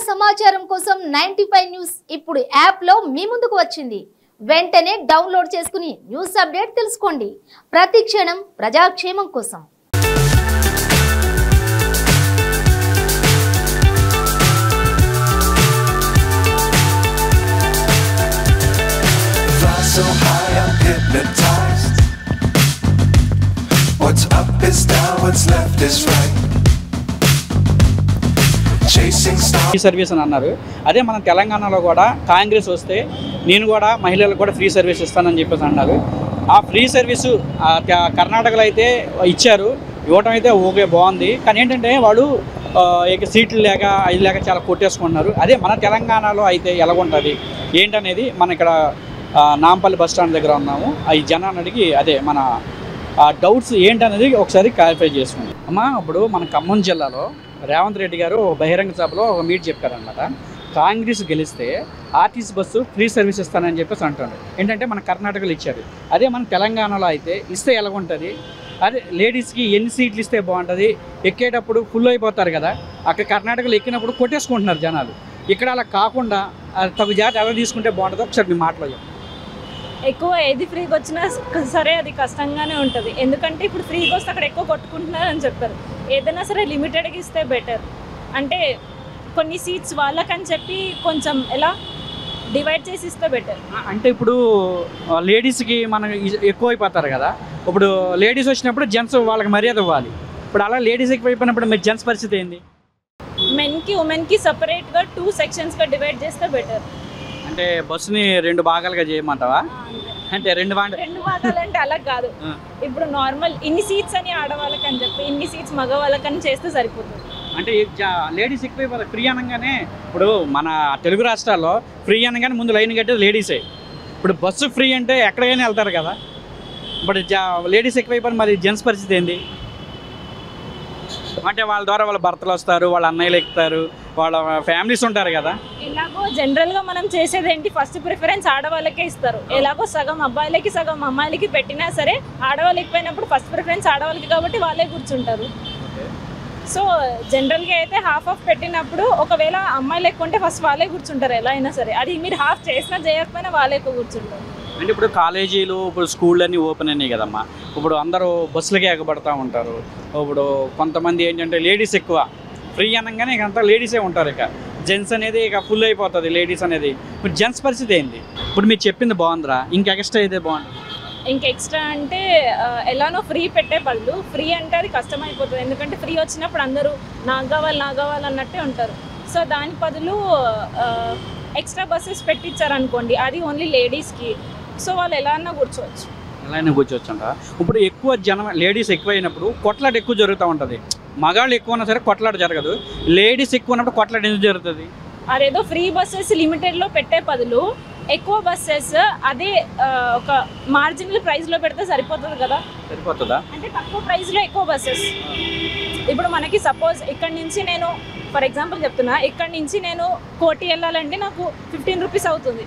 సమాచారం కోసం 95 న్యూస్ ఇప్పుడు యాప్ లో మీ ముందుకు వచ్చింది. వెంటనే డౌన్లోడ్ చేసుకుని న్యూస్ అప్డేట్ తెలుసుకోండి. ప్రతి క్షణం ప్రజాక్షేమం కోసం. So high, I'm hypnotized. What's up is down, what's left is right. Chasing stars. Free service అని అన్నారు. అదే మన తెలంగాణలో కూడా కాంగ్రెస్ వస్తే నేను కూడా మహిళలకు కూడా ఫ్రీ సర్వీస్ ఇస్తానని చెప్పేసి అన్నారు. ఆ ఫ్రీ సర్వీసు కర్ణాటకలో అయితే ఇచ్చారు, ఇవ్వటం అయితే ఓకే బాగుంది. కానీ ఏంటంటే వాళ్ళు సీట్లు లేక ఇది లేక చాలా కొట్టేసుకుంటున్నారు. అదే మన తెలంగాణలో అయితే ఎలాగుంటుంది ఏంటనేది మన ఇక్కడ నాంపల్లి బస్ స్టాండ్ దగ్గర ఉన్నాము. ఈ జనాన్ని అడిగి అదే మన డౌట్స్ ఏంటనేది ఒకసారి క్లారిఫై చేసుకుందాం. అమ్మా, ఇప్పుడు మన ఖమ్మం జిల్లాలో రేవంత్ రెడ్డి గారు బహిరంగ సభలో ఒక మీట్ చెప్పారనమాట. కాంగ్రెస్ గెలిస్తే ఆర్టీసీ బస్సు ఫ్రీ సర్వీస్ ఇస్తానని చెప్పేసి అంటారు. ఏంటంటే మన కర్ణాటకలో ఇచ్చారు. అదే మన తెలంగాణలో అయితే ఇస్తే ఎలాగుంటుంది, అదే లేడీస్కి ఎన్ని సీట్లు ఇస్తే బాగుంటుంది, ఎక్కేటప్పుడు ఫుల్ అయిపోతారు కదా, అక్కడ కర్ణాటకలో ఎక్కినప్పుడు కొట్టేసుకుంటున్నారు జనాలు. ఇక్కడ అలా కాకుండా తగు జాగ్రత్త ఎలా తీసుకుంటే బాగుంటుందో ఒకసారి మీ మాటలో చెప్పండి. ఎక్కువ ఏది ఫ్రీగా వచ్చినా సరే అది కష్టంగానే ఉంటుంది. ఎందుకంటే ఇప్పుడు ఫ్రీగా వస్తే అక్కడ ఎక్కువ కొట్టుకుంటున్నారు అని చెప్పారు. ఏదైనా సరే లిమిటెడ్గా ఇస్తే బెటర్. అంటే కొన్ని సీట్స్ వాళ్ళకని చెప్పి కొంచెం ఎలా డివైడ్ చేసి ఇస్తే బెటర్. అంటే ఇప్పుడు లేడీస్కి మనం ఎక్కువ అయిపోతారు కదా, ఇప్పుడు లేడీస్ వచ్చినప్పుడు జెంట్స్ వాళ్ళకి మర్యాద ఇవ్వాలి. ఇప్పుడు అలా లేడీస్ ఎక్కువైపోయినప్పుడు మీరు జెంట్స్ పరిస్థితి ఏంది? మెన్కి ఉమెన్కి సపరేట్గా 2 సెక్షన్స్గా డివైడ్ చేస్తే బెటర్. అంటే బస్సుని 2 భాగాలుగా చేయమంటావా? అంటే 2 భాగాలు అంటే అలా కాదు. ఇప్పుడు నార్మల్ ఇన్ని సీట్స్ అని ఆడవాళ్ళకి అని చెప్పి ఇన్ని సీట్స్ మగవాళ్ళకని చేస్తే సరిపోతుంది. అంటే లేడీస్ ఎక్కువైపోతారు ఫ్రీ అనగానే. ఇప్పుడు మన తెలుగు రాష్ట్రాల్లో ఫ్రీ అనగానే ముందు లైన్ కట్టేది లేడీసే. ఇప్పుడు బస్సు ఫ్రీ అంటే ఎక్కడికైనా వెళ్తారు కదా, ఇప్పుడు లేడీస్ ఎక్కువైపోయి మరి జెంట్స్ పరిస్థితి ఏంది? అంటే వాళ్ళ ద్వారా వాళ్ళ భర్తలు వస్తారు, వాళ్ళ అన్నయ్యలు ఎక్కుతారు, వాళ్ళ ఫ్యామిలీస్ ఉంటారు కదా. ఎలాగో జనరల్గా మనం చేసేది ఏంటి, ఫస్ట్ ప్రిఫరెన్స్ ఆడవాళ్ళకే ఇస్తారు. ఎలాగో సగం అబ్బాయిలకి సగం అమ్మాయిలకి పెట్టినా సరే ఆడవాళ్ళు ఎక్కువైనప్పుడు ఫస్ట్ ప్రిఫరెన్స్ ఆడవాళ్ళకి కాబట్టి వాళ్ళే కూర్చుంటారు. సో జనరల్గా అయితే హాఫ్ పెట్టినప్పుడు ఒకవేళ అమ్మాయిలు ఎక్కువ ఉంటే ఫస్ట్ వాళ్ళే కూర్చుంటారు ఎలా అయినా సరే. అది మీరు హాఫ్ చేసినా చేయకపోయినా వాళ్ళే ఎక్కువ కూర్చుంటారు. అంటే ఇప్పుడు కాలేజీలు ఇప్పుడు స్కూళ్ళు అన్నీ ఓపెన్ అయినాయి కదమ్మా, ఇప్పుడు అందరూ బస్సులకి ఎగబడతా ఉంటారు. ఇప్పుడు కొంతమంది ఏంటంటే లేడీస్ ఎక్కువ ఫ్రీ అనగానే ఇక అంతా లేడీసే ఉంటారు. ఇక జెంట్స్ అనేది ఇక ఫుల్ అయిపోతుంది లేడీస్ అనేది. ఇప్పుడు జెంట్స్ పరిస్థితి ఏంది? ఇప్పుడు మీరు చెప్పింది బాగుందిరా, ఇంకా ఎక్స్ట్రా అయితే బాగుంటుంది. ఇంకా ఎక్స్ట్రా అంటే ఎలానో ఫ్రీ పెట్టే బదులు ఫ్రీ అంటే అది కష్టమైపోతుంది. ఎందుకంటే ఫ్రీ వచ్చినప్పుడు అందరూ నాకు కావాలి అన్నట్టే ఉంటారు. సో దాని బదులు ఎక్స్ట్రా బస్సెస్ పెట్టించారనుకోండి, అది ఓన్లీ లేడీస్కి. సో వాళ్ళు ఎలా అన్నా కూర్చోవచ్చు అంట. ఇప్పుడు ఎక్కువ జనం లేడీస్ ఎక్కువ అయినప్పుడు కొట్లాట ఎక్కువ జరుగుతూ ఉంటుంది. మగాళ్ళు ఎక్కువ ఉన్నా సరే కొట్లాట జరగదు, లేడీస్ ఎక్కువ ఉన్నప్పుడు కొట్లాట ఎందుకు జరుగుతుంది? అదేదో ఫ్రీ బస్సెస్ లిమిటెడ్లో పెట్టే బదులు ఎక్కువ బస్సెస్ అదే ఒక మార్జినల్ ప్రైస్లో పెడితే సరిపోతుంది కదా. సరిపోతుందా? అంటే తక్కువ ప్రైస్లో ఎక్కువ బస్సెస్. ఇప్పుడు మనకి సపోజ్ ఇక్కడ నుంచి నేను ఫర్ ఎగ్జాంపుల్ చెప్తున్నా, ఇక్కడ నుంచి నేను కోటి వెళ్ళాలంటే నాకు 15 రూపీస్ అవుతుంది.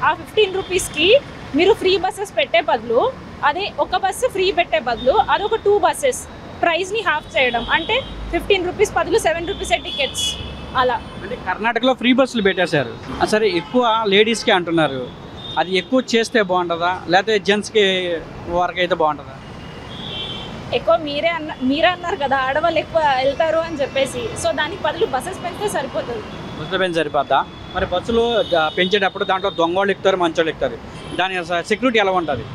ఆ 15 రూపీస్కి మీరు ఫ్రీ బస్సెస్ పెట్టే బదులు అదే ఒక బస్సు ఫ్రీ పెట్టే బదులు అదొక 2 బస్సెస్ ప్రైస్ని హాఫ్ చేయడం, అంటే 15 రూపీస్ బదులు 7 రూపీసే టికెట్స్ అలా. అంటే కర్ణాటకలో ఫ్రీ బస్సులు పెట్టేశారు. సరే ఎక్కువ లేడీస్కి అంటున్నారు, అది ఎక్కువ చేస్తే బాగుంటుందా లేకపోతే జెంట్స్కి వరకు అయితే బాగుంటుందా? ఎక్కువ మీరే అన్నారు కదా ఆడవాళ్ళు ఎక్కువ వెళ్తారు అని చెప్పేసి. సో దానికి బదులు బస్సెస్ పెంచితే సరిపోతుంది. బస్సులు పెంచి సరిపోద్దా? మరి బస్సులు పెంచేటప్పుడు దాంట్లో దొంగోళ్ళు ఎక్కుతారు, మంచోళ్ళు ఎక్కుతారు, దాని సెక్యూరిటీ ఎలా ఉంటుంది?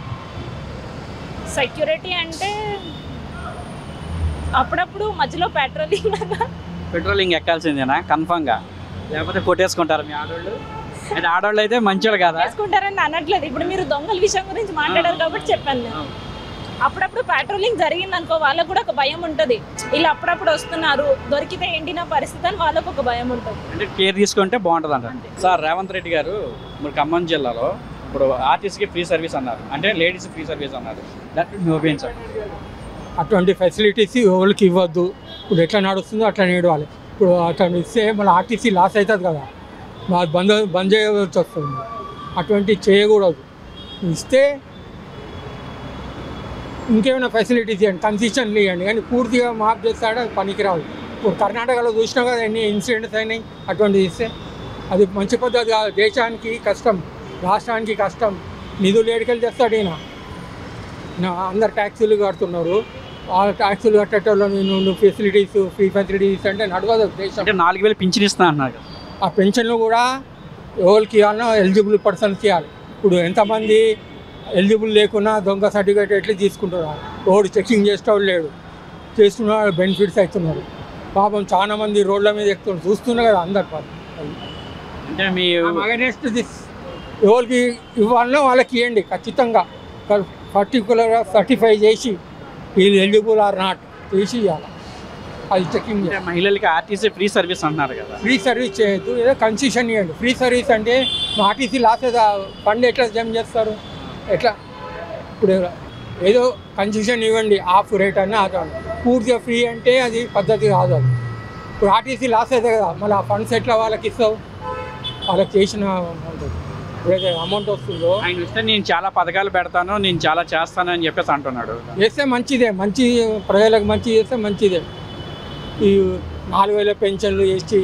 సెక్యూరిటీ అంటే అప్పుడప్పుడు మధ్యలో పెట్రోలింగ్ ఎక్కాల్సిందేనా కన్ఫామ్గా? లేకపోతే కొట్టేసుకుంటారు మీ ఆడవాళ్ళు? అయితే ఆడవాళ్ళు అయితే మంచోళ్ళు కదా వేసుకుంటారని అనట్లేదు. ఇప్పుడు మీరు దొంగల విషయం గురించి మాట్లాడారు కాబట్టి చెప్పాను నేను. అప్పుడప్పుడు పెట్రోలింగ్ జరిగింది అనుకో, వాళ్ళకు కూడా ఒక భయం ఉంటుంది. ఇలా అప్పుడప్పుడు వస్తున్నారు, దొరికితే ఏంటి నా పరిస్థితి అని వాళ్ళకు ఒక భయం ఉంటుంది. అంటే కేర్ తీసుకుంటే బాగుంటుంది అంట. సార్ రేవంత్ రెడ్డి గారు ఇప్పుడు ఖమ్మం జిల్లాలో ఇప్పుడు ఆర్టీసీకి ఫ్రీ సర్వీస్ అన్నారు, అంటే లేడీస్ ఫ్రీ సర్వీస్ అన్నారు. దాన్ని ఉపయోగించాలి. అటువంటి ఫెసిలిటీస్ ఎవరికి ఇవ్వద్దు. ఇప్పుడు ఎట్లా నడుస్తుందో అట్లా నడవాలి. ఇప్పుడు అట్లా ఇస్తే మళ్ళీ ఆర్టీసీ లాస్ అవుతుంది కదా, మాకు బంద్ చేయవలసి వస్తుంది. అటువంటి చేయకూడదు. ఇస్తే ఇంకేమైనా ఫెసిలిటీస్ ఇవ్వండి, కన్సిస్టెంట్లీ ఇవ్వండి, కానీ పూర్తిగా మాఫ్ చేస్తాడో పనికిరాదు. ఇప్పుడు కర్ణాటకలో చూసినా కదా ఎన్ని ఇన్సిడెంట్స్ అయినాయి. అటువంటిది ఇస్తే అది మంచి పద్ధతి కాదు. దేశానికి కష్టం, రాష్ట్రానికి కష్టం. నిధులు ఏడికెళ్ళి చేస్తాడు ఈయన. అందరు ట్యాక్సీలు కడుతున్నారు. ఆ ట్యాక్సీలు కట్టేటోళ్ళని నువ్వు ఫెసిలిటీస్, ఫ్రీ ఫెసిలిటీస్ అంటే నడవదు దేశం. అంటే 4,000 పింఛన్ ఇస్తా అన్నారు కదా. ఆ పెన్షన్లు కూడా ఎవరికి ఇవ్వాలన్నా ఎలిజిబుల్ పర్సన్స్కి ఇవ్వాలి. ఇప్పుడు ఎంతమంది ఎలిజిబుల్ లేకున్నా దొంగ సర్టిఫికేట్ ఎట్లా తీసుకుంటున్నారు. ఎవడు చెకింగ్ చేసేవాడు లేడు, చేస్తున్న బెనిఫిట్స్ అవుతున్నారు. పాపం చాలా మంది రోడ్ల మీద ఎక్కుతున్నారు, చూస్తున్నారు కదా అందరు. అంటే మీ అగైనెస్ట్ దిస్ ఎవరికి ఇవ్వాలన్నా వాళ్ళకి ఇవ్వండి ఖచ్చితంగా. పర్టికులర్గా సర్టిఫై చేసి వీళ్ళు ఎలిజిబుల్ ఆర్ నాట్ చేసి ఇవ్వాలి. అది చెకింగ్. మహిళలకి ఆర్టీసీ ఫ్రీ సర్వీస్ అంటున్నారు కదా. ఫ్రీ సర్వీస్ చేయొద్దు, ఏదో కన్సెషన్ ఇవ్వండి. ఫ్రీ సర్వీస్ అంటే ఆర్టీసీ లాస్ ఫండ్ ఎట్లా జమ చేస్తారు? ఎట్లా? ఇప్పుడు ఏదో కన్సెషన్ ఇవ్వండి, హాఫ్ రేట్ అన్న అదండి. పూర్తిగా ఫ్రీ అంటే అది పద్ధతి కాదు. అది ఇప్పుడు ఆర్టీసీ లాస్ అవుతుంది కదా, మళ్ళీ ఆ ఫండ్స్ ఎట్లా వాళ్ళకి ఇస్తావు? వాళ్ళకి చేసిన ఏదైతే అమౌంట్ వస్తుందో ఆయన వస్తే నేను చాలా పథకాలు పెడతాను, నేను చాలా చేస్తాను అని చెప్పేసి అంటున్నాడు. చేస్తే మంచిదే, మంచి ప్రజలకు మంచి చేస్తే మంచిదే. ఈ 4,000 పెన్షన్లు వేసి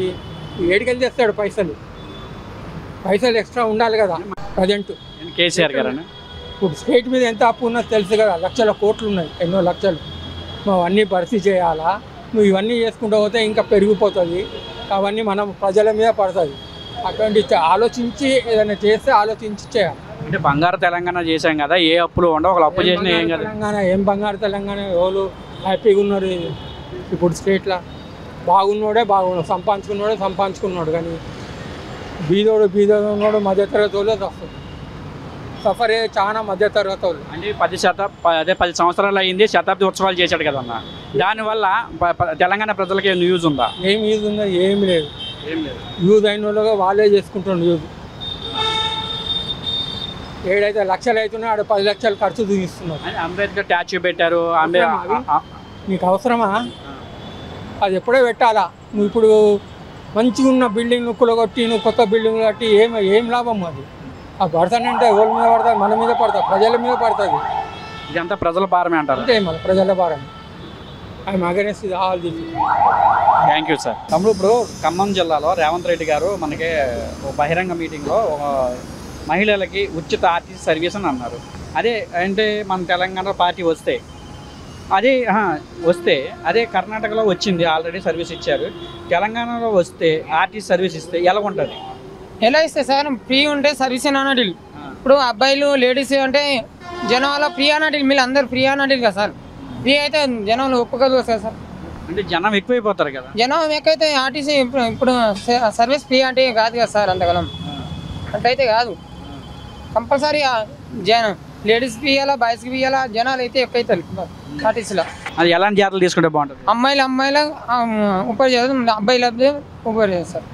ఏడికెళ్ళి చేస్తాడు పైసలు ఎక్స్ట్రా ఉండాలి కదా. ప్రజెంట్ కేసీఆర్ గారు ఇప్పుడు స్టేట్ మీద ఎంత అప్పు ఉన్నది తెలుసు కదా, లక్షల కోట్లు ఉన్నాయి, ఎన్నో లక్షలు. నువ్వు అవన్నీ భర్తీ చేయాలా? నువ్వు ఇవన్నీ చేసుకుంటూ పోతే ఇంకా పెరిగిపోతుంది. అవన్నీ మనం ప్రజల మీద పడుతుంది. అటువంటి ఆలోచించి ఏదైనా చేస్తే ఆలోచించి చేయాలి. అంటే బంగారు తెలంగాణ చేశాం కదా, ఏ అప్పులు ఉండవు. ఒక అప్పు చేసిన ఏం కదా తెలంగాణ, ఏం బంగారు తెలంగాణ? ఎవరు హ్యాపీగా ఉన్నారు ఇప్పుడు స్టేట్లో? బాగున్నాడే సంపాదించుకున్నాడు కానీ బీదోడు మధ్యతరగతి వాళ్ళు సఫర్ అయ్యే చాలా మధ్యతరగతి వాళ్ళు. అంటే 10 సంవత్సరాలు అయింది, శతాబ్ది ఉత్సవాలు చేశాడు కదన్న. దానివల్ల తెలంగాణ ప్రజలకి యూజ్ ఉందా? ఏం యూజ్ ఉందా? ఏం లేదు. యూజ్ అయిన వాళ్ళగా వాళ్ళే చేసుకుంటున్నారు యూజ్. ఏడైతే లక్షలు అవుతున్నాయి, ఆడ 10 లక్షలు ఖర్చు చూపిస్తున్నారు. అంబేద్కర్ స్టాచ్యూ పెట్టారు. నీకు అవసరమా? అది ఎప్పుడే పెట్టాలా? నువ్వు ఇప్పుడు మంచిగా ఉన్న బిల్డింగ్ కూలగొట్టి నువ్వు కొత్త బిల్డింగ్ కట్టి ఏం లాభం? అది ఆ పడతానంటే ఎవరి మీద పడతారు? మన మీద పడతారు, ప్రజల మీద పడుతుంది. ఇదంతా ప్రజల భారమే అంటారు. అంతే, మన ప్రజల భారం. ఐఎమ్ అగైనెస్ట్ ఇది all this. Thank you sir. తమ్ముడు, ఇప్పుడు ఖమ్మం జిల్లాలో రేవంత్ రెడ్డి గారు మనకి బహిరంగ మీటింగ్లో మహిళలకి ఉచిత ఆర్టీసీ సర్వీస్ అని అన్నారు. అదే అంటే మన తెలంగాణ పార్టీ వస్తే అదే కర్ణాటకలో వచ్చింది, ఆల్రెడీ సర్వీస్ ఇచ్చారు. తెలంగాణలో వస్తే ఆర్టీసీ సర్వీస్ ఇస్తే ఎలా ఉంటుంది? ఎలా ఇస్తే సార్? ఫ్రీ ఉంటే సర్వీస్ అన్నట్లు. ఇప్పుడు అబ్బాయిలు లేడీస్ అంటే జనం వల్ల ఫ్రీ అన్నట్లు, మీరు అందరు ఫ్రీ అన్నట్లు కదా సార్. ఫ్రీ అయితే జనాలు ఒప్పుకోదు కదా సార్. అంటే జనం ఎక్కువైపోతారు కదా. జనం ఎక్కువైతే ఆర్టీసీ ఇప్పుడు సర్వీస్ ఫ్రీ అంటే కాదు కదా సార్. అంతకాలం అట్లయితే కాదు. కంపల్సరీ జనం లేడీస్కి ఇవ్వాలా, బాయ్స్కి ఇవ్వాలా. జనాలు అయితే ఎక్కువైతారు ఆర్టీసీలో. అది ఎలాంటి జాగ్రత్తలు తీసుకుంటే బాగుంటుంది? అమ్మాయిలు ఉపయోగ చేస్తారు, అబ్బాయిలు ఉపయోగ చేస్తారు.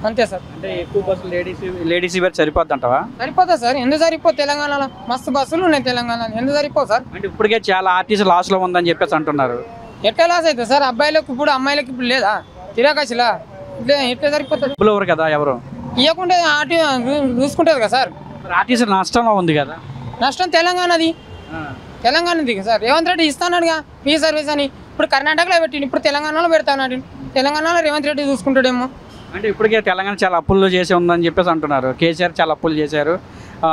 అంతే సార్. అంటే ఎక్కువ బస్సులు లేడీస్ ఇవ్వరు, సరిపోద్ది అంటావా? సరిపోతుంది సార్. ఎందుకు సరిపోదు? తెలంగాణలో మస్తు బస్సులు ఉన్నాయి తెలంగాణలో, ఎందుకు సరిపోదు సార్? అంటే ఇప్పటికే చాలా ఆర్టీసీ లాస్లో ఉందని చెప్పేసి అంటున్నారు. ఎట్లా లాస్ అవుతుంది సార్? అబ్బాయిలకు ఇప్పుడు అమ్మాయిలకు ఇప్పుడు లేదా తిరగచ్చిలా? ఎట్లా సరిపోతుంది? ఎవరు కదా, ఎవరు ఇవ్వకుండా ఆర్టీ చూసుకుంటుంది కదా సార్. ఆర్టీసీ నష్టంలో ఉంది కదా. నష్టం తెలంగాణది కదా సార్. రేవంత్ రెడ్డి ఇస్తానడుగా ఫ్రీ సర్వీస్ అని. ఇప్పుడు కర్ణాటకలో పెట్టిండు, ఇప్పుడు తెలంగాణలో పెడతాడు. తెలంగాణలో రేవంత్ రెడ్డి చూసుకుంటాడేమో. అంటే ఇప్పటికే తెలంగాణ చాలా అప్పులు చేసి ఉందని చెప్పేసి అంటున్నారు. కేసీఆర్ చాలా అప్పులు చేశారు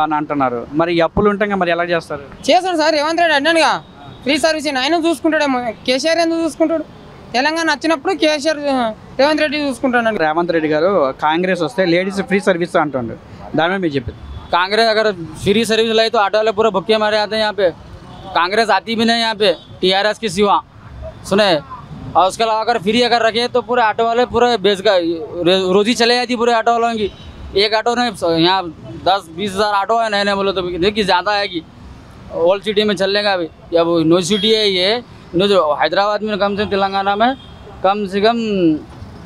అని అంటున్నారు. మరి ఈ అప్పులు ఉంటే మరి ఎలా చేస్తారు? చేస్తాడు సార్. రేవంత్ రెడ్డి అన్నాడుగా ఫ్రీ సర్వీస్ ఆయన చూసుకుంటాడేమో. కేసీఆర్ ఎందుకు చూసుకుంటాడు? తెలంగాణ వచ్చినప్పుడు కేసీఆర్ రేవంత్ రెడ్డి చూసుకుంటాడు. రేవంత్ రెడ్డి గారు కాంగ్రెస్ వస్తే లేడీస్ ఫ్రీ సర్వీస్ అంటుండ్రు, దాని మీద మీరు చెప్పింది. कांग्रेस अगर फ्री सर्विस लाई तो ऑटो वाले पूरे भुक्के मारे आते हैं यहाँ पे। कांग्रेस आती भी नहीं यहाँ पे टीआरएस की सिवा, सुने। और उसके अलावा अगर फ्री अगर रखे तो पूरे ऑटो वाले पूरे बेच का रोजी चले जाती पूरे ऑटो वालों की। एक ऑटो ने यहाँ 10-20 हज़ार ऑटो है नए नए, बोलो तो देखिए ज़्यादा आएगी। ओल्ड सिटी में चलने का भी, या वो न्यू सिटी है ये न्यू, जो हैदराबाद में कम से तेलंगाना में कम से कम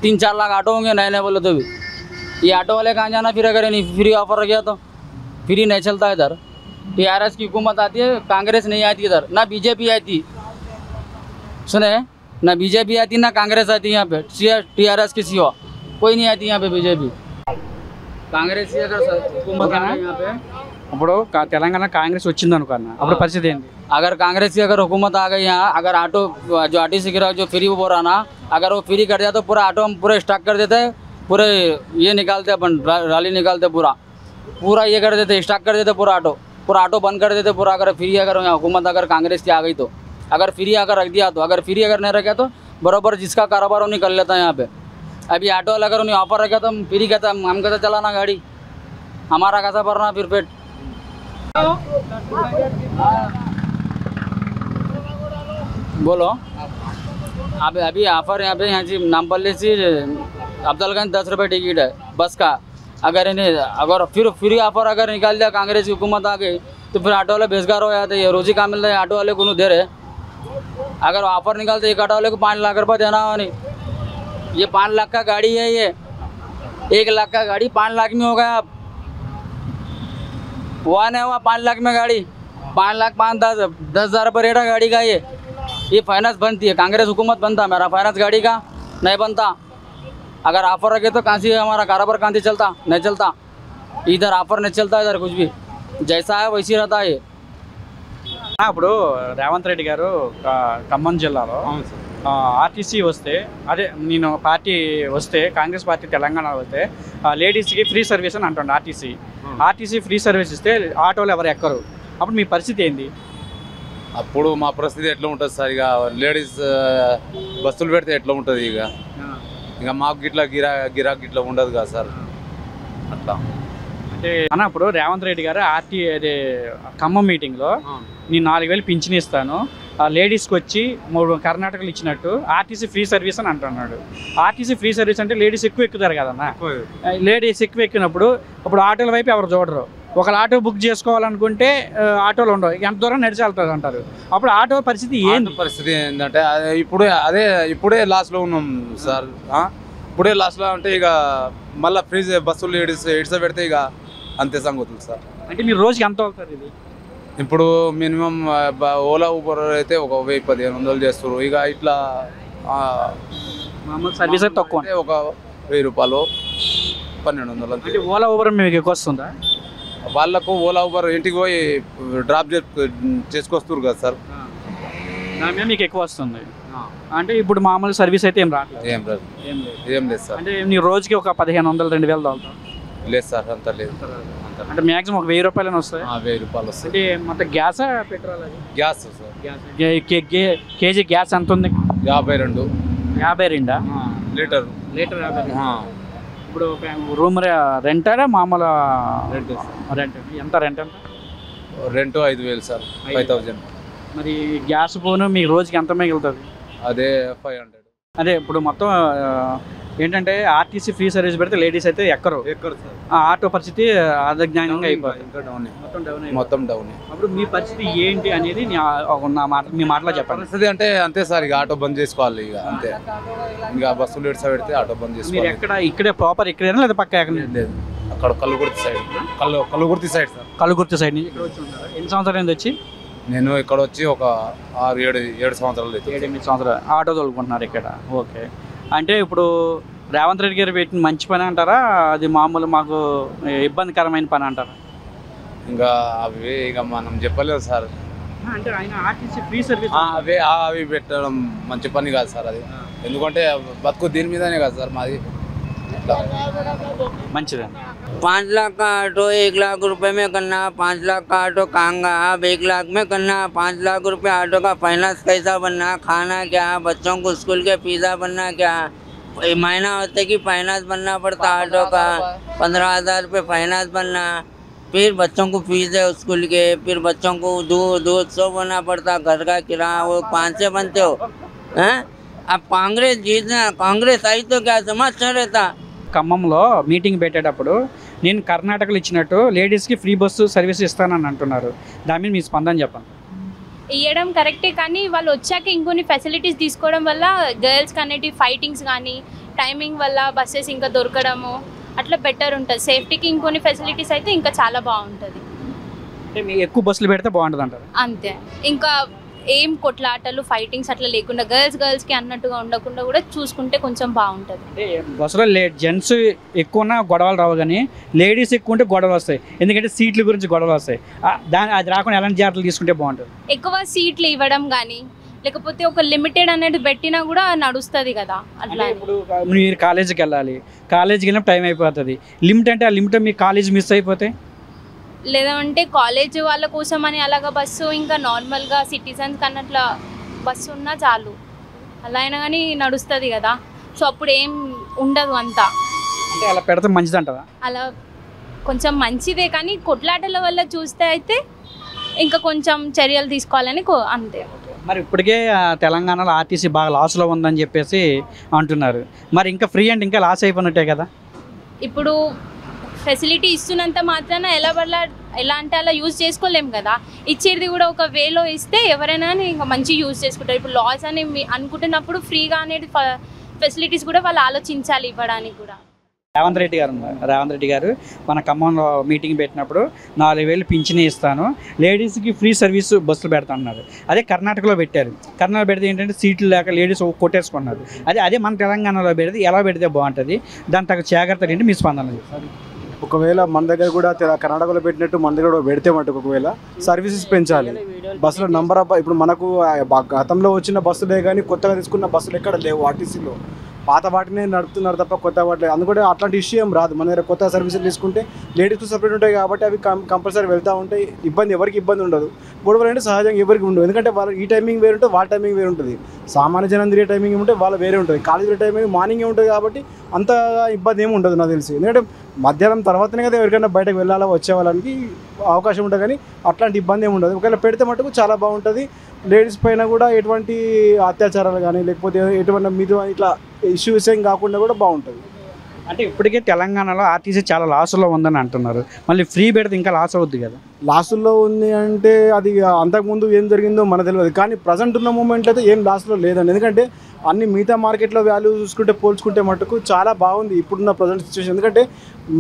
3-4 लाख ऑटो होंगे नए नए, बोलो तो भी। ये ऑटो वाले कहाँ जाना फिर अगर नहीं फ्री ऑफर रख गया तो? फ्री नहीं चलता इधर। टीआरएस की हुकूमत आती है, कांग्रेस नहीं आती इधर, ना बीजेपी आती, सुने, ना बीजेपी आती ना कांग्रेस आती यहाँ पे। टीआरएस की सिवा कोई नहीं आती यहाँ पे बीजेपी। कांग्रेस की अगर हुकूमत है यहाँ पे ఇప్పుడు తెలంగాణ కాంగ్రెస్ వచ్చింది అనుకున్నా, అప్పుడు పరిస్థితి ఏంటి? अगर कांग्रेस की अगर हुकूमत आ गई यहाँ, अगर ऑटो जो आरटीसी गिरा जो फ्री वो रहा ना, अगर वो फ्री कर दिया तो पूरा ऑटो हम पूरे स्टॉक कर देते, पूरे ये निकालते अपन रैली निकालते, पूरा ये कर देते, स्टॉक कर देते पूरा ऑटो बंद कर देते पूरा। अगर फ्री अगर हुकूमत अगर कांग्रेस की आ गई तो, अगर फ्री अगर रख दिया तो, अगर फ्री अगर नहीं रखा तो बराबर जिसका कारोबार वो निकल लेता है यहाँ पे। अभी ऑटो वाला अगर उन्हें ऑफर रखा तो हम फ्री कहता, हम कहते चलाना गाड़ी, हमारा कैसा भरना फिर पेट। बोलो अभी ऑफर यहाँ पे यहाँ से नामपल्ली से अफजलगंज 10 रुपये टिकट है बस का। अगर इन्हें अगर फिर फ्री ऑफर अगर निकाल दिया कांग्रेस की हुकूमत आ गई तो फिर ऑटो वाले बेरोजगार हो जाते, ये रोजी कहाँ मिल रहा है ऑटो वाले को दे रहे। अगर ऑफर निकालते एक ऑटो वाले को 5 लाख रुपये देना हो नहीं, ये 5 लाख का गाड़ी है, ये 1 लाख का गाड़ी 5 लाख में हो गया। आप हुआ नहीं हुआ 5 लाख में गाड़ी, 5 लाख 10 हज़ार रुपये रेट है गाड़ी का। ये फाइनेंस बनती है, कांग्रेस हुकूमत बनता, मेरा फाइनेंस गाड़ी का नहीं बनता। अगर ऑफर रखे तो कहाँ से हमारा कारोबार कहाँ से चलता, नहीं चलता। इधर ऑफर नहीं चलता, इधर कुछ भी जैसा है वैसी रहता है। ఇప్పుడు రేవంత్ రెడ్డి గారు ఖమ్మం జిల్లాలో ఆర్టీసీ వస్తే, అదే నేను పార్టీ వస్తే, కాంగ్రెస్ పార్టీ తెలంగాణ వస్తే లేడీస్కి ఫ్రీ సర్వీస్ అని అంటుండే. ఆర్టీసీ ఫ్రీ సర్వీస్ ఇస్తే ఆటోలు ఎవరు ఎక్కరు, అప్పుడు మీ పరిస్థితి ఏంది? అప్పుడు మా పరిస్థితి ఎట్లా ఉంటుంది సార్, ఇక లేడీస్ బస్సులు పెడితే ఎట్లా ఉంటుంది, ఇక మాకు గిట్లా గిరాక్ గిట్లా ఉండదు కదా సార్ అట్లా. అంటే అన్న ఇప్పుడు రేవంత్ రెడ్డి గారు అదే ఖమ్మం మీటింగ్లో నేను 4,000 పింఛన్ ఇస్తాను, లేడీస్కి వచ్చి 3 కర్ణాటకలు ఇచ్చినట్టు ఆర్టీసీ ఫ్రీ సర్వీస్ అని అంటున్నాడు. ఆర్టీసీ ఫ్రీ సర్వీస్ అంటే లేడీస్ ఎక్కువ ఎక్కుతారు కదన్నా, లేడీస్ ఎక్కువ ఎక్కినప్పుడు అప్పుడు ఆటోల వైపు ఎవరు చూడరు. ఒకళ్ళు ఆటో బుక్ చేసుకోవాలనుకుంటే ఆటోలు ఉండవు, ఎంత దూరం నడిచి వెళ్తుంది అంటారు. అప్పుడు ఆటో పరిస్థితి ఏంటి? పరిస్థితి ఏంటంటే ఇప్పుడే లాస్ట్లో ఉన్నాం సార్. ఇప్పుడే లాస్ట్లో అంటే ఇక మళ్ళీ ఫ్రీ బస్సులు ఎడిస పెడితే ఇక అంతే సంగతులు సార్. అంటే మీరు రోజుకి ఎంత అవుతారు? ఇది ఇప్పుడు మినిమం ఓలా ఊబర్ అయితే ఒక 1000-1500 చేస్తారు. ఇక ఇట్లా మామూలు సర్వీస్ అయితే తక్కువ, ఒక 1000 రూపాయలు 1200. అంటే ఓలా ఊబర్ మీకు ఎక్కువ వస్తుందా? వాళ్ళకు ఓలా ఊబర్ ఇంటికి పోయి డ్రాప్ చేసుకొస్తారు కదా సార్, దాని మీద మీకు ఎక్కువ వస్తుంది. అంటే ఇప్పుడు మామూలు సర్వీస్ అయితే ఏం రావట్లేదు? ఏం లేదు సార్. అంటే నీ రోజుకి ఒక 1500-2000 తాగుతాం? లేదు సార్, అంత లేదు. అంటే మ్యాక్సిమం ఒక 1000 రూపాయలు వస్తాయి. 1000 రూపాయలు వస్తాయి. అంటే మొత్తం గ్యాసా petrol? Gas sir. KG gas ఎంత ఉంది? 52. 52 లీటర్ 52. ఇప్పుడు రూమ్ రెంటా మామూలు రెంట్? ఎంత రెంట్? Rent 5000 sir, 5000. మరి గ్యాస్ పోను మీ రోజుకి ఎంత మిగులుతుంది? అదే 500. అదే ఇప్పుడు మొత్తం ఏంటంటే ఆర్టీసీ ఫ్రీ సర్వీస్ పెడితే లేడీస్ అయితే ఎక్కరు సార్. ఆటో పరిస్థితి అధజ్ఞానంగా అయిపోతుంది, మొత్తం డౌన్. అప్పుడు మీ పరిస్థితి ఏంటి అనేది మీ మాటలో చెప్పండి. పరిస్థితి అంటే అంతే సార్, ఇక ఆటో బంద్ చేసుకోవాలి, ఇక అంతే. ఇంకా బస్సులు ఎడిసా పెడితే ఆటో బంద్ చేసుకోవాలి. మీరు ఎక్కడ ఇక్కడే ప్రాపర్ ఇక్కడేనా లేదా పక్క ఎక్కడ? లేదు, అక్కడ Kallugurthi side. Kallugurthi side sir. Kallugurthi side నుంచి ఇక్కడ వచ్చి ఉంటారు. ఎన్ని సంవత్సరాలు ఏంది వచ్చి? నేను ఇక్కడ వచ్చి ఒక 6-7 సంవత్సరాలు అయితే. 7-8 సంవత్సరాలు ఆటో తోలుకుంటున్నారు ఇక్కడ. ఓకే. అంటే ఇప్పుడు రేవంత్ రెడ్డి గారు పెట్టిన మంచి పని అంటారా, అది మామూలు మాకు ఇబ్బందికరమైన పని అంటారా? ఇంకా అవి ఇక మనం చెప్పలేదు సార్. అంటే ఆయన ఆర్టీసీ ఫ్రీ సర్వీస్ అవి పెట్టడం మంచి పని కాదు సార్ అది. ఎందుకంటే బతుకు దీని మీదనే కాదు సార్ మాది. మంచిదండి. 5 लाख का ऑटो 1 लाख रुपए में करना, 5 लाख का ऑटो कांगा अब 1 लाख में करना, 5 लाख रुपए ऑटो का फाइनेंस कैसा बनना, खाना क्या, बच्चों को स्कूल के फीसा बनना क्या, महीना होते कि फाइनेंस बनना पड़ता ऑटो का, 15,000 रुपये फाइनेंस बनना, फिर बच्चों को फीस है स्कूल के, फिर बच्चों को दूध सब बनना पड़ता, घर का किराया वो 5 से बनते हो हैं। अब कांग्रेस जीतना, कांग्रेस आई तो क्या समस्या रहता। ఖమ్మంలో మీటింగ్ పెట్టేటప్పుడు నేను కర్ణాటకలో ఇచ్చినట్టు లేడీస్కి ఫ్రీ బస్సు సర్వీస్ ఇస్తానని అంటున్నారు, దాని మీద మీ స్పందన చెప్పండి. ఇవ్వడం కరెక్టే, కానీ వాళ్ళు వచ్చాక ఇంకొన్ని ఫెసిలిటీస్ తీసుకోవడం వల్ల గర్ల్స్కి అనేటివి ఫైటింగ్స్ కానీ టైమింగ్ వల్ల బస్సెస్ ఇంకా దొరకడము అట్లా బెటర్ ఉంటుంది. సేఫ్టీకి ఇంకొన్ని ఫెసిలిటీస్ అయితే ఇంకా చాలా బాగుంటుంది. అంటే మీకు ఎక్కువ బస్సులు పెడితే బాగుంటుంది అంటారు? అంతే. ఇంకా ఏం కొట్లాటలు ఫైటింగ్స్ అట్లా లేకుండా గర్ల్స్కి అన్నట్టుగా ఉండకుండా కూడా చూసుకుంటే కొంచెం బాగుంటుంది. అంటే బస్సులో జెంట్స్ ఎక్కువ ఉన్న గొడవలు రావు, కానీ లేడీస్ ఎక్కువ ఉంటే గొడవలు వస్తాయి. ఎందుకంటే సీట్ల గురించి గొడవలు వస్తాయి. అది రాకుండా ఎలాంటి జాగ్రత్తలు తీసుకుంటే బాగుంటుంది? ఎక్కువ సీట్లు ఇవ్వడం కానీ లేకపోతే ఒక లిమిటెడ్ అనేది పెట్టినా కూడా నడుస్తుంది కదా. అట్లా ఇప్పుడు మీరు కాలేజీకి వెళ్ళాలి, కాలేజీకి వెళ్ళినప్పుడు టైం అయిపోతుంది. లిమిట్ అంటే ఆ లిమిట్ మీ కాలేజ్ మిస్ అయిపోతే, లేదంటే కాలేజ్ వాళ్ళ కోసం అని అలాగా బస్సు, ఇంకా నార్మల్గా సిటిజన్స్ కన్నట్లా బస్సు ఉన్నా చాలు, అలా అయినా కానీ నడుస్తుంది కదా. సో అప్పుడు ఏం ఉండదు అంతా. అంటే అలా పెడితే మంచిది అంటారా? అలా కొంచెం మంచిదే, కానీ కొట్లాటల వల్ల చూస్తే అయితే ఇంకా కొంచెం చర్యలు తీసుకోవాలని అంతే. మరి ఇప్పటికే తెలంగాణలో ఆర్టీసీ బాగా లాస్లో ఉందని చెప్పేసి అంటున్నారు. మరి ఇంకా ఫ్రీ అంటే ఇంకా లాస్ అయిపోయినట్టే కదా. ఇప్పుడు ఫెసిలిటీ ఇస్తున్నంత మాత్రాన ఎలా అంటే అలా యూజ్ చేసుకోలేము కదా. ఇచ్చేది కూడా ఒక వేలో ఇస్తే ఎవరైనా ఇంకా మంచి యూజ్ చేసుకుంటారు. ఇప్పుడు లాస్ అని అనుకుంటున్నప్పుడు ఫ్రీగా అనేది ఫెసిలిటీస్ కూడా వాళ్ళు ఆలోచించాలి ఇవ్వడానికి కూడా. రేవంత్ రెడ్డి గారు మన ఖమ్మంలో మీటింగ్ పెట్టినప్పుడు 4,000 పింఛన్ ఇస్తాను, లేడీస్కి ఫ్రీ సర్వీస్ బస్సులు పెడతా అన్నారు. అదే కర్ణాటకలో పెట్టారు. కర్ణాటక పెడితే ఏంటంటే సీట్లు లేక లేడీస్ కొట్టేసుకున్నారు. అదే మన తెలంగాణలో పెడితే ఎలా పెడితే బాగుంటుంది, దాని తగ్గ జాగ్రత్తలు ఏంటి మీ స్పందన? ఒకవేళ మన దగ్గర కూడా కర్ణాటకలో పెట్టినట్టు మన దగ్గర కూడా పెడితే మటుకు ఒకవేళ సర్వీసెస్ పెంచాలి. బస్సులో నంబర్ ఆఫ్ ఇప్పుడు మనకు గతంలో వచ్చిన బస్సులే కానీ కొత్తగా తీసుకున్న బస్సులు ఎక్కడ లేవు. ఆర్టీసీలో పాత వాటినే నడుపుతున్నారు తప్ప కొత్త వాటి అందుకని అట్లాంటి ఇష్యూ ఏం రాదు. మన దగ్గర కొత్త సర్వీసులు తీసుకుంటే లేడీస్కు సపరేట్ ఉంటాయి కాబట్టి అవి కంపల్సరీ వెళ్తూ ఉంటాయి. ఎవరికి ఇబ్బంది ఉండదు. గొడవలు అంటే సహజంగా ఎవరికి ఉండదు. ఎందుకంటే వాళ్ళ ఈ టైమింగ్ వేరు ఉంటుంది, వాళ్ళ టైమింగ్ వేరు ఉంటుంది. సామాన్య జనం తిరిగే టైమింగ్ ఉంటే వాళ్ళ వేరే ఉంటుంది. కాలేజీ టైమింగ్ మార్నింగే ఉంటుంది కాబట్టి అంత ఇబ్బంది ఏమి ఉండదు నాకు తెలిసి. ఎందుకంటే మధ్యాహ్నం తర్వాతనే కదా ఎవరికైనా బయటకు వెళ్ళాలా వచ్చే వాళ్ళకి అవకాశం ఉంటుంది, కానీ అట్లాంటి ఇబ్బంది ఏమి ఉండదు. ఒకవేళ పెడితే మటుకు చాలా బాగుంటుంది. లేడీస్ పైన కూడా ఎటువంటి అత్యాచారాలు కానీ లేకపోతే ఎటువంటి మీద ఇట్లా ఇష్యూస్ ఏం కాకుండా కూడా బాగుంటుంది. అంటే ఇప్పటికే తెలంగాణలో ఆర్టీసీ చాలా లాసుల్లో ఉందని అంటున్నారు. మళ్ళీ ఫ్రీ పెడితే ఇంకా లాస్ అవుద్ది కదా. లాసుల్లో ఉంది అంటే అది అంతకుముందు ఏం జరిగిందో మనకు తెలియదు, కానీ ప్రజెంట్ ఉన్న మూమెంట్ అయితే ఏం లాస్లో లేదండి. ఎందుకంటే అన్ని మిగతా మార్కెట్లో వాల్యూ పోల్చుకుంటే మటుకు చాలా బాగుంది ఇప్పుడున్న ప్రజెంట్ సిచ్యువేషన్. ఎందుకంటే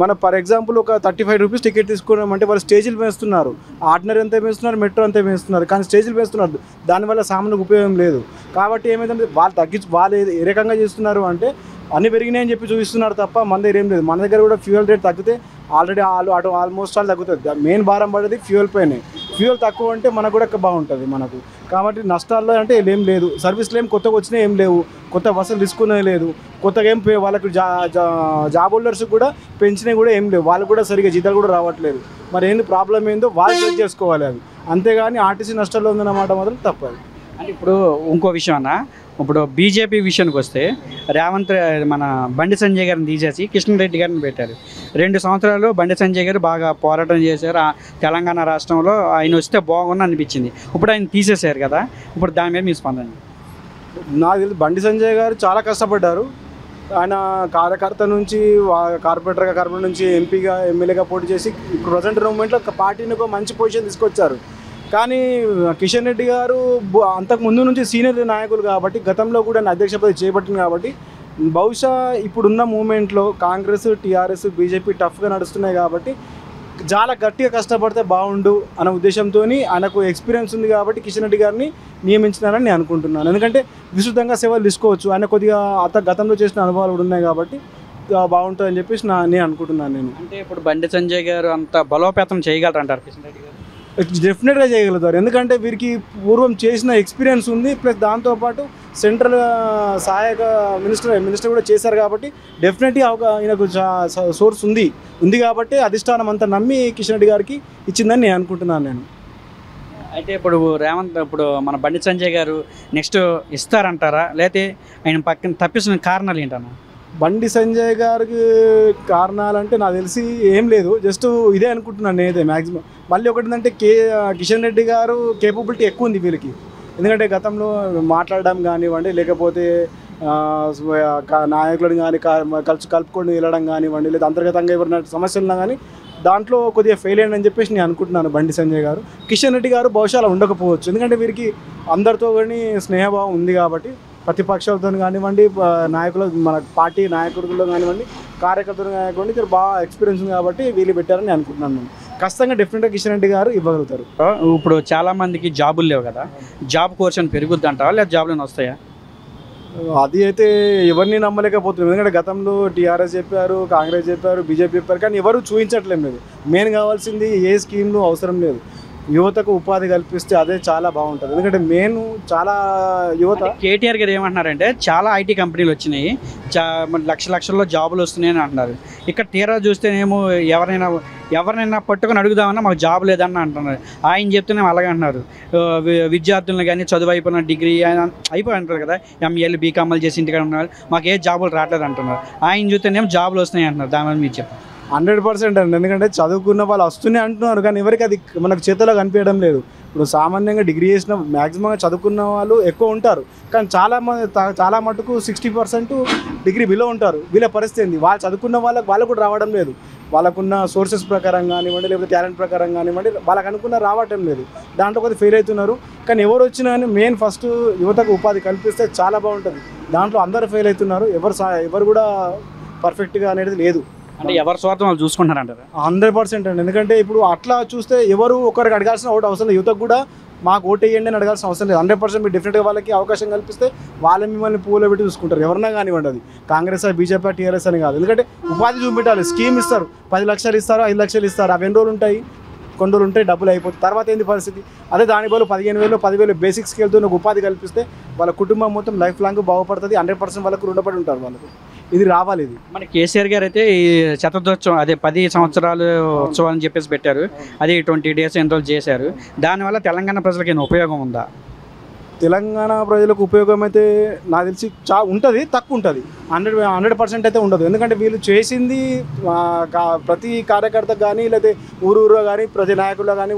మన ఫర్ ఎగ్జాంపుల్ ఒక 35 రూపీస్ టికెట్ తీసుకున్నామంటే వాళ్ళు స్టేజీలు వేస్తున్నారు. ఆర్డినరీ అంతా వేస్తున్నారు, మెట్రో అంతా వేస్తున్నారు, కానీ స్టేజీలు వేస్తున్నారు. దానివల్ల సామాన్యులకు ఉపయోగం లేదు. కాబట్టి ఏమైందంటే వాళ్ళు ఏ రకంగా చేస్తున్నారు అంటే అన్ని పెరిగినాయని చెప్పి చూపిస్తున్నారు తప్ప మన దగ్గర ఏం లేదు. మన దగ్గర కూడా ఫ్యూయల్ రేట్ తగ్గితే ఆల్రెడీ ఆల్మోస్ట్ తగ్గుతుంది. మెయిన్ భారం పడేది ఫ్యూయల్ పైనే. ఫ్యూయల్ తక్కువ అంటే మనకు కూడా బాగుంటుంది మనకు. కాబట్టి నష్టాల్లో అంటే ఏం లేదు. సర్వీస్లు ఏం కొత్తగా వచ్చినాయి ఏం లేవు, కొత్త బస్సులు తీసుకునే లేదు, కొత్తగా ఏం వాళ్ళకు జాబ్ హోల్డర్స్ కూడా పెంచినవి కూడా ఏం లేవు. వాళ్ళు కూడా సరిగ్గా జీతాలు కూడా రావట్లేదు. మరి ఏంది ప్రాబ్లం ఏందో వాళ్ళు చెక్ చేసుకోవాలి. అది అంతేగాని ఆర్టీసీ నష్టాల్లో ఉందన్నమాట మాత్రం తప్పదు. అంటే ఇప్పుడు ఇంకో విషయం అన్న, ఇప్పుడు బీజేపీ విషయానికి వస్తే మన బండి సంజయ్ గారిని తీసేసి కిషన్ రెడ్డి గారిని పెట్టారు. 2 సంవత్సరాలు బండి సంజయ్ గారు బాగా పోరాటం చేశారు. తెలంగాణ రాష్ట్రంలో ఆయన వస్తే బాగుంది అనిపించింది. ఇప్పుడు ఆయన తీసేశారు కదా, ఇప్పుడు దాని మీద మీ స్పందన? నాకు తెలిసి బండి సంజయ్ గారు చాలా కష్టపడ్డారు. ఆయన కార్యకర్త నుంచి కార్పొరేటర్ నుంచి ఎంపీగా ఎమ్మెల్యేగా పోటీ చేసి ఇప్పుడు ప్రజెంట్ మూమెంట్లో పార్టీని ఒక మంచి పొజిషన్ తీసుకొచ్చారు. కానీ కిషన్ రెడ్డి గారు అంతకు ముందు నుంచి సీనియర్ నాయకులు కాబట్టి గతంలో కూడా అధ్యక్ష పదవి చేపట్టింది కాబట్టి బహుశా ఇప్పుడున్న మూమెంట్లో కాంగ్రెస్, టీఆర్ఎస్, బీజేపీ టఫ్గా నడుస్తున్నాయి కాబట్టి చాలా గట్టిగా కష్టపడితే బాగుండు అనే ఉద్దేశంతో ఆయనకు ఎక్స్పీరియన్స్ ఉంది కాబట్టి కిషన్ రెడ్డి గారిని నియమించినారని నేను అనుకుంటున్నాను. ఎందుకంటే విస్తృతంగా సేవలు తీసుకోవచ్చు. ఆయన కొద్దిగా గతంలో చేసిన అనుభవాలు కూడా ఉన్నాయి కాబట్టి బాగుంటుందని చెప్పేసి నేను అనుకుంటున్నాను. నేను అంటే ఇప్పుడు బండి సంజయ్ గారు అంత బలోపేతం చేయగలరు అంటారు కిషన్ రెడ్డి గారు? డెఫినెట్గా చేయగలుగుతారు. ఎందుకంటే వీరికి పూర్వం చేసిన ఎక్స్పీరియన్స్ ఉంది, ప్లస్ దాంతోపాటు సెంట్రల్ సహాయక మినిస్టర్ కూడా చేశారు కాబట్టి డెఫినెట్గా ఈయనకు సోర్స్ ఉంది కాబట్టి అధిష్టానం అంతా నమ్మి కిషన్ రెడ్డి గారికి ఇచ్చిందని నేను అనుకుంటున్నాను. నేను అయితే ఇప్పుడు మన బండి సంజయ్ గారు నెక్స్ట్ ఇస్తారంటారా, లేకపోతే ఆయన పక్కన తప్పిస్తున్న కారణాలు ఏంటన్నా? బండి సంజయ్ గారికి కారణాలంటే నాకు తెలిసి ఏం లేదు, జస్ట్ ఇదే అనుకుంటున్నాను నేనైతే మ్యాక్సిమం. మళ్ళీ ఒకటి ఏంటంటే కిషన్ రెడ్డి గారు కేపబిలిటీ ఎక్కువ ఉంది వీళ్ళకి. ఎందుకంటే గతంలో మాట్లాడడం కానివ్వండి, లేకపోతే నాయకులను కానీ కలుపుకొని వెళ్ళడం కానివ్వండి, లేదా అంతర్గతంగా ఎవరైనా సమస్యలు ఉన్నా కానీ దాంట్లో కొద్దిగా ఫెయిల్ అయ్యిందని చెప్పేసి నేను అనుకుంటున్నాను బండి సంజయ్ గారు. కిషన్ రెడ్డి గారు బహుశా అలా ఉండకపోవచ్చు. ఎందుకంటే వీరికి అందరితో కానీ స్నేహభావం ఉంది కాబట్టి ప్రతిపక్షాలతో కానివ్వండి, నాయకులు మన పార్టీ నాయకులలో కానివ్వండి, కార్యకర్తలు కానివ్వండి బాగా ఎక్స్పీరియన్స్ ఉంది కాబట్టి వీళ్ళు పెట్టారని అనుకుంటున్నాను. ఖచ్చితంగా డెఫినెట్గా కిషన్ రెడ్డి గారు ఇవ్వగలుగుతారు. ఇప్పుడు చాలా మందికి జాబులు లేవు కదా, జాబ్ కోర్స్ అని పెరుగుద్ది అంటావా లేదా జాబ్లు వస్తాయా? అది అయితే ఎవరిని నమ్మలేకపోతున్నాం. ఎందుకంటే గతంలో టీఆర్ఎస్ చెప్పారు, కాంగ్రెస్ చెప్పారు, బీజేపీ చెప్పారు, కానీ ఎవరు చూపించట్లేదు. లేదు, మెయిన్ కావాల్సింది ఏ స్కీమ్లు అవసరం లేదు, యువతకు ఉపాధి కల్పిస్తే అదే చాలా బాగుంటుంది. ఎందుకంటే మెయిన్ చాలా యువత. కేటీఆర్ గారు ఏమంటున్నారంటే చాలా ఐటీ కంపెనీలు వచ్చినాయి, లక్షల్లో జాబులు వస్తున్నాయని అంటున్నారు. ఇక్కడ తీరా చూస్తేనేమో ఎవరినైనా పట్టుకొని అడుగుదామన్నా మాకు జాబ్ లేదని అంటున్నారు. ఆయన చెప్తేనే అలాగే అంటున్నారు. విద్యార్థులను కానీ చదువు అయిపోయిన డిగ్రీ అయిపోయి అంటారు కదా, ఎంఏలు బీకామ్లు చేసి ఇంటికి ఉన్నారు, మాకు ఏ జాబులు రావట్లేదు అంటున్నారు. ఆయన చూస్తేనేమో జాబులు వస్తున్నాయి అంటున్నారు. దాని మీద మీరు చెప్పండి. 100% అండి. ఎందుకంటే చదువుకున్న వాళ్ళు వస్తూనే అంటున్నారు, కానీ ఎవరికి అది మనకు చేతిలో కనిపించడం లేదు. ఇప్పుడు సామాన్యంగా డిగ్రీ చేసిన మ్యాక్సిమంగా చదువుకున్న వాళ్ళు ఎక్కువ ఉంటారు, కానీ చాలా మటుకు 60% డిగ్రీ బిలో ఉంటారు. వీళ్ళ పరిస్థితి ఏంది? వాళ్ళు చదువుకున్న వాళ్ళకు కూడా రావడం లేదు. వాళ్ళకున్న సోర్సెస్ ప్రకారం కానివ్వండి, లేకపోతే టాలెంట్ ప్రకారం కానివ్వండి, వాళ్ళకి అనుకున్న రావటం లేదు. దాంట్లో కొద్దిగా ఫెయిల్ అవుతున్నారు. కానీ ఎవరు వచ్చినా కానీ మెయిన్ ఫస్ట్ యువతకు ఉపాధి కల్పిస్తే చాలా బాగుంటుంది. దాంట్లో అందరూ ఫెయిల్ అవుతున్నారు. ఎవరు కూడా పర్ఫెక్ట్గా అనేది లేదు. అంటే ఎవరి స్వార్థం వాళ్ళు చూసుకుంటారంటారు. 100% అండి. ఎందుకంటే ఇప్పుడు అట్లా చూస్తే ఎవరు ఒకరికి అడగాల్సిన ఓటు అవసరం లేదు. యువతకు కూడా మాకు ఓటు వేయండి అని అడగాల్సిన అవసరం లేదు. 100% మీరు డెఫినెట్గా వాళ్ళకి అవకాశం కల్పిస్తే వాళ్ళు మిమ్మల్ని పూలో పెట్టి చూసుకుంటారు. ఎవరన్నా కానివ్వండి, అది కాంగ్రెస్ బీజేపీ టీఆర్ఎస్ అని కాదు. ఎందుకంటే ఉపాధి చూపెట్టాలి. స్కీమ్ ఇస్తారు, 10 లక్షలు ఇస్తారు, 5 లక్షలు ఇస్తారు. అవి ఎన్ని రోజులు ఉంటాయి? కొన్ని రోజులు ఉంటాయి, డబ్బులు అయిపోతుంది. తర్వాత ఏంది పరిస్థితి? అదే దాని బదులు 15,000 10,000 బేసిక్ స్కేల్తో ఒక ఉపాధి కల్పిస్తే వాళ్ళ కుటుంబం మొత్తం లైఫ్ లాంగ్ బాగుపడుతుంది. 100% వాళ్ళకు రుణపడి ఉంటారు. వాళ్ళకు ఇది రావాలి. ఇది మన కేసీఆర్ గారు అయితే ఈ శతదోత్సవం అదే 10 సంవత్సరాలు ఉత్సవాలు అని చెప్పేసి పెట్టారు. అది 20 days ఎన్ని రోజులు చేశారు. దానివల్ల తెలంగాణ ప్రజలకు ఏమైనా ఉపయోగం ఉందా? తెలంగాణ ప్రజలకు ఉపయోగం అయితే నాకు తెలిసి ఉంటుంది, తక్కువ ఉంటుంది. 100% అయితే ఉండదు. ఎందుకంటే వీళ్ళు చేసింది ప్రతి కార్యకర్తకు కానీ, లేకపోతే ఊరూరులో కానీ, ప్రతి నాయకుల్లో కానీ,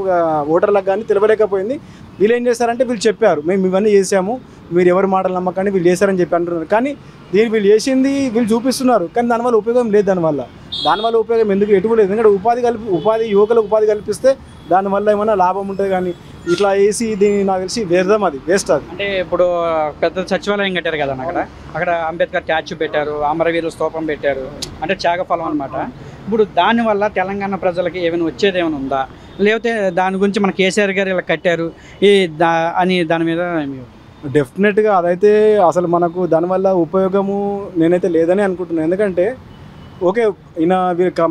ఓటర్లకు కానీ తెలియలేకపోయింది. వీళ్ళు ఏం చేస్తారంటే వీళ్ళు చెప్పారు, మేము ఇవన్నీ చేసాము, మీరు ఎవరి మాటలు నమ్మకండి, వీళ్ళు చేశారని చెప్పి అంటున్నారు. కానీ వీళ్ళు చేసింది వీళ్ళు చూపిస్తున్నారు, కానీ దానివల్ల ఉపయోగం లేదు. దానివల్ల ఉపయోగం ఎందుకు ఎటు లేదు. ఎందుకంటే యువకులకు ఉపాధి కల్పిస్తే దానివల్ల ఏమైనా లాభం ఉంటుంది. కానీ ఇట్లా వేసి దీన్ని నాకు తెలిసి వ్యర్థం, అది వేస్ట్. అది అంటే ఇప్పుడు పెద్ద సచివాలయం కట్టారు కదా అక్కడ అంబేద్కర్ స్టాచ్యూ పెట్టారు, అమరవీరుల స్తూపం పెట్టారు, అంటే త్యాగఫలం అనమాట. ఇప్పుడు దానివల్ల తెలంగాణ ప్రజలకి ఏమైనా వచ్చేది ఏమైనా ఉందా, లేకపోతే దాని గురించి మన కేసీఆర్ గారు ఇలా కట్టారు అని దాని మీద? డెఫినెట్గా అదైతే అసలు మనకు దానివల్ల ఉపయోగము నేనైతే లేదని అనుకుంటున్నాను. ఎందుకంటే ఓకే,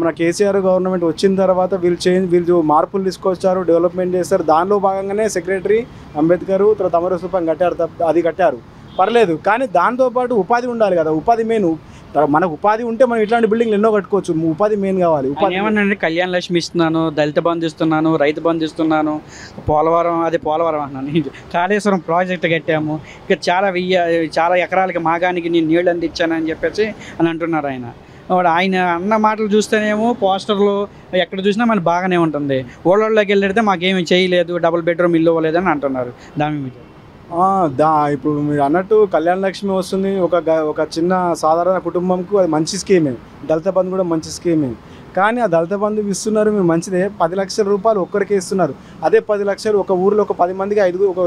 మన కేసీఆర్ గవర్నమెంట్ వచ్చిన తర్వాత వీళ్ళు మార్పులు తీసుకొచ్చారు, డెవలప్మెంట్ చేస్తారు. దానిలో భాగంగానే సెక్రటరీ అంబేద్కర్ తర్వాత అమర స్తూపం కట్టారు, పర్లేదు. కానీ దాంతోపాటు ఉపాధి ఉండాలి కదా. ఉపాధి మెయిన్. మనకు ఉపాధి ఉంటే మనం ఇట్లాంటి బిల్డింగ్లు ఎన్నో కట్టుకోవచ్చు. ఉపాధి మెయిన్ కావాలి. ఉపాధి ఏమన్నా కళ్యాణ లక్ష్మి ఇస్తున్నాను, దళిత బంధు ఇస్తున్నాను, రైతు బంధు ఇస్తున్నాను, పోలవరం అన్నాను, కాళేశ్వరం ప్రాజెక్ట్ కట్టాము, ఇక చాలా ఎకరాలకి మాగానికి నేను నీళ్ళు అందించాను అని చెప్పేసి అని అంటున్నారు ఆయన. ఆయన అన్న మాటలు చూస్తేనేమో పోస్టర్లు ఎక్కడ చూసినా మనకు బాగానే ఉంటుంది. ఓళ్ళలోకి వెళ్ళితే మాకేమీ చేయలేదు, డబుల్ బెడ్రూమ్ ఇల్లు ఇవ్వలేదని అంటున్నారు. దాని మీద ఇప్పుడు మీరు అన్నట్టు కళ్యాణ లక్ష్మి వస్తుంది ఒక చిన్న సాధారణ కుటుంబంకు, అది మంచి స్కీమే. దళిత బంధు కూడా మంచి స్కీమే. కానీ ఆ దళిత బంధు ఇస్తున్నారు మీరు మంచిదే, 10 లక్షల రూపాయలు ఒక్కరికే ఇస్తున్నారు. అదే 10 లక్షలు ఒక ఊరిలో ఒక 10 మందికి 5 ఒక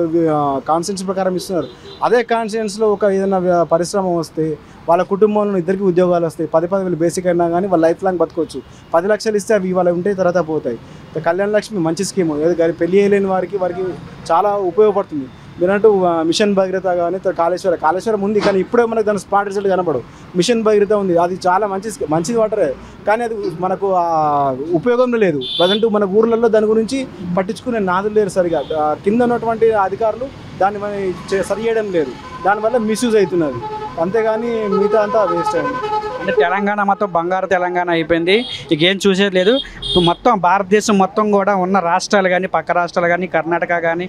కాన్స్టిట్యూన్స్ ప్రకారం ఇస్తున్నారు. అదే కాన్స్టిట్యూన్స్లో ఒక ఏదైనా పరిశ్రమ వస్తే వాళ్ళ కుటుంబంలో ఇద్దరికి ఉద్యోగాలు వస్తాయి. 10,000 బేసిక్ అయినా కానీ వాళ్ళ లైఫ్ లాంగ్ బతకొచ్చు. 10 లక్షలు ఇస్తే అవి ఇవాళ ఉంటే తర్వాత పోతాయి. కళ్యాణ లక్ష్మి మంచి స్కీము. పెళ్లి చేయలేని వారికి చాలా ఉపయోగపడుతుంది. మీరంటూ మిషన్ భగీరథ కానీ కాళేశ్వరం ఉంది, కానీ ఇప్పుడే మనకు దాని స్పాట్ రిజల్ట్ కనపడవు. మిషన్ భగీరథ ఉంది, అది చాలా మంచిది వాటరే, కానీ అది మనకు ఉపయోగం లేదు. ప్రజెంట్ మన ఊర్లలో దాని గురించి పట్టించుకునే నాదులు లేరు సరిగా. కింద ఉన్నటువంటి అధికారులు దాన్ని సరి చేయడం లేదు. దానివల్ల మిస్యూజ్ అవుతున్నది, అంతేగాని మిగతా అంతా వేస్ట్ అయింది. అంటే తెలంగాణ మొత్తం బంగారు తెలంగాణ అయిపోయింది, ఇక ఏం చూసేది లేదు. మొత్తం భారతదేశం మొత్తం కూడా ఉన్న రాష్ట్రాలు కానీ, పక్క రాష్ట్రాలు కానీ, కర్ణాటక కానీ,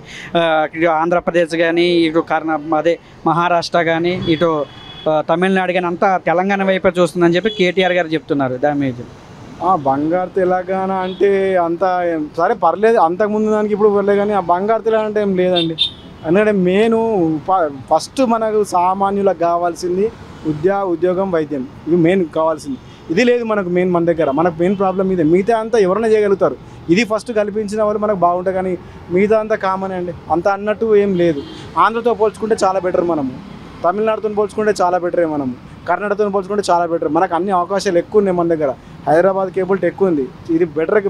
ఆంధ్రప్రదేశ్ కానీ, ఇటు మహారాష్ట్ర కానీ, ఇటు తమిళనాడు కానీ అంతా తెలంగాణ వైపే చూస్తుందని చెప్పి కేటీఆర్ గారు చెప్తున్నారు. దాని మీద బంగారు తెలంగాణ అంటే అంతా సరే పర్లేదు, అంతకుముందు దానికి ఇప్పుడు పర్లేదు. కానీ ఆ బంగారు తెలంగాణ అంటే ఏం లేదండి. ఎందుకంటే మెయిన్ ఫస్ట్ మనకు సామాన్యులకు కావాల్సింది ఉద్యోగం, వైద్యం, ఇవి మెయిన్ కావాల్సింది. ఇది లేదు మనకు మెయిన్. మన దగ్గర మనకు మెయిన్ ప్రాబ్లం ఇదే. మిగతా అంతా ఎవరైనా చేయగలుగుతారు. ఇది ఫస్ట్ కల్పించిన వాళ్ళు మనకు బాగుంటుంది, కానీ మిగతా అంతా కామన్ అండి. అంత అన్నట్టు ఏం లేదు. ఆంధ్రతో పోల్చుకుంటే చాలా బెటర్ మనము, తమిళనాడుతో పోల్చుకుంటే చాలా బెటరే మనము, కర్ణాటకతో పోల్చుకుంటే చాలా బెటర్. మనకు అన్ని అవకాశాలు ఎక్కువ ఉన్నాయి మన దగ్గర. హైదరాబాద్ కేబుల్ ఎక్కువ ఉంది. ఇది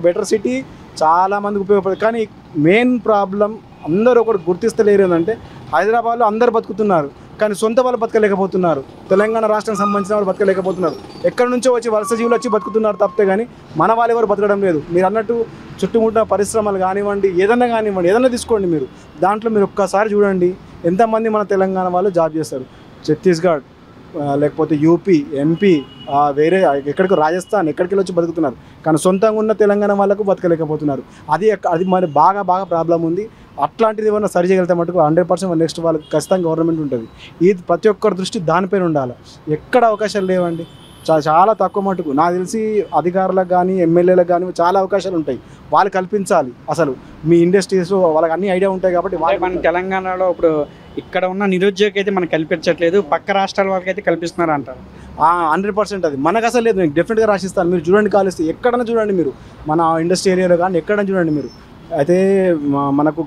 బెటర్ సిటీ, చాలామందికి ఉపయోగపడుతుంది. కానీ మెయిన్ ప్రాబ్లం అందరూ ఒకటి గుర్తిస్తలేరు ఏంటంటే హైదరాబాద్లో అందరు బతుకుతున్నారు, కానీ సొంత వాళ్ళు బతకలేకపోతున్నారు. తెలంగాణ రాష్ట్రానికి సంబంధించిన వాళ్ళు బతకలేకపోతున్నారు. ఎక్కడి నుంచో వచ్చి వలస జీవులు వచ్చి బతుకుతున్నారు తప్పితే కానీ మన వాళ్ళు ఎవరు బతకడం లేదు. మీరు అన్నట్టు చుట్టుముట్టిన పరిశ్రమలు కానివ్వండి, ఏదైనా తీసుకోండి మీరు. దాంట్లో మీరు ఒక్కసారి చూడండి ఎంతమంది మన తెలంగాణ వాళ్ళు జాబ్ చేస్తారు. ఛత్తీస్గఢ్ లేకపోతే యూపీ, ఎంపీ, వేరే ఎక్కడికి రాజస్థాన్ ఎక్కడికి వచ్చి బతుకుతున్నారు, కానీ సొంతంగా ఉన్న తెలంగాణ వాళ్ళకు బతకలేకపోతున్నారు. అది మరి బాగా ప్రాబ్లం ఉంది. అట్లాంటిది ఏమన్నా సరి చేయగలిగితే మటుకు 100% నెక్స్ట్ వాళ్ళకి ఖచ్చితంగా గవర్నమెంట్ ఉంటుంది. ఇది ప్రతి ఒక్కరి దృష్టి దానిపైన ఉండాలి. ఎక్కడ అవకాశాలు లేవండి, చాలా తక్కువ మటుకు. నాకు తెలిసి అధికారులకు కానీ ఎమ్మెల్యేలకు కానీ చాలా అవకాశాలు ఉంటాయి, వాళ్ళు కల్పించాలి. అసలు మీ ఇండస్ట్రీస్ వాళ్ళకి అన్ని ఐడియా ఉంటాయి కాబట్టి మన తెలంగాణలో ఇప్పుడు ఇక్కడ ఉన్న నిరుద్యోగం అయితే మనకు కల్పించట్లేదు, పక్క రాష్ట్రాల వాళ్ళకి అయితే కల్పిస్తున్నారు అంటారు. 100% అది మనకు అసలు లేదు. నేను డెఫినెట్గా రాసిస్తాను. మీరు చూడండి, కాలేజ్ ఎక్కడైనా చూడండి, మీరు మన ఇండస్ట్రీ ఏరియాలో కానీ ఎక్కడైనా చూడండి మీరు. అయితే మనకు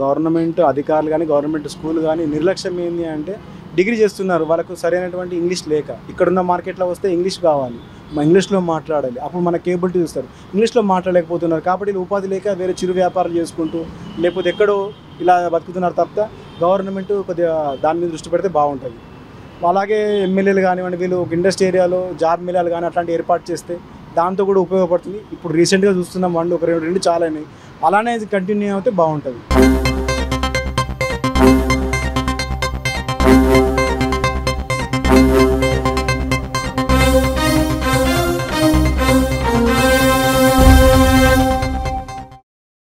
గవర్నమెంట్ అధికారులు కానీ గవర్నమెంట్ స్కూల్ కానీ నిర్లక్ష్యం ఏంటి అంటే డిగ్రీ చేస్తున్నారు, వాళ్ళకు సరైనటువంటి ఇంగ్లీష్ లేక. ఇక్కడున్న మార్కెట్లో వస్తే ఇంగ్లీష్ కావాలి, ఇంగ్లీష్లో మాట్లాడాలి, అప్పుడు మన కేబిలిటీ చూస్తారు. ఇంగ్లీష్లో మాట్లాడలేకపోతున్నారు కాబట్టి ఉపాధి లేక వేరే చిరు వ్యాపారాలు చేసుకుంటూ లేకపోతే ఎక్కడో ఇలా బతుకుతున్నారు తప్ప గవర్నమెంట్ కొద్దిగా దాని మీద దృష్టి పెడితే బాగుంటుంది. అలాగే ఎమ్మెల్యేలు కానివ్వండి, వీళ్ళు ఒక ఇండస్ట్రీ ఏరియాలో జాబ్ మేళాలు కానీ అట్లాంటి ఏర్పాటు చేస్తే దాంతో కూడా ఉపయోగపడుతుంది. ఇప్పుడు రీసెంట్గా చూస్తున్నాం 1 2 చాలా అలానే కంటిన్యూ అయితే బాగుంటుంది.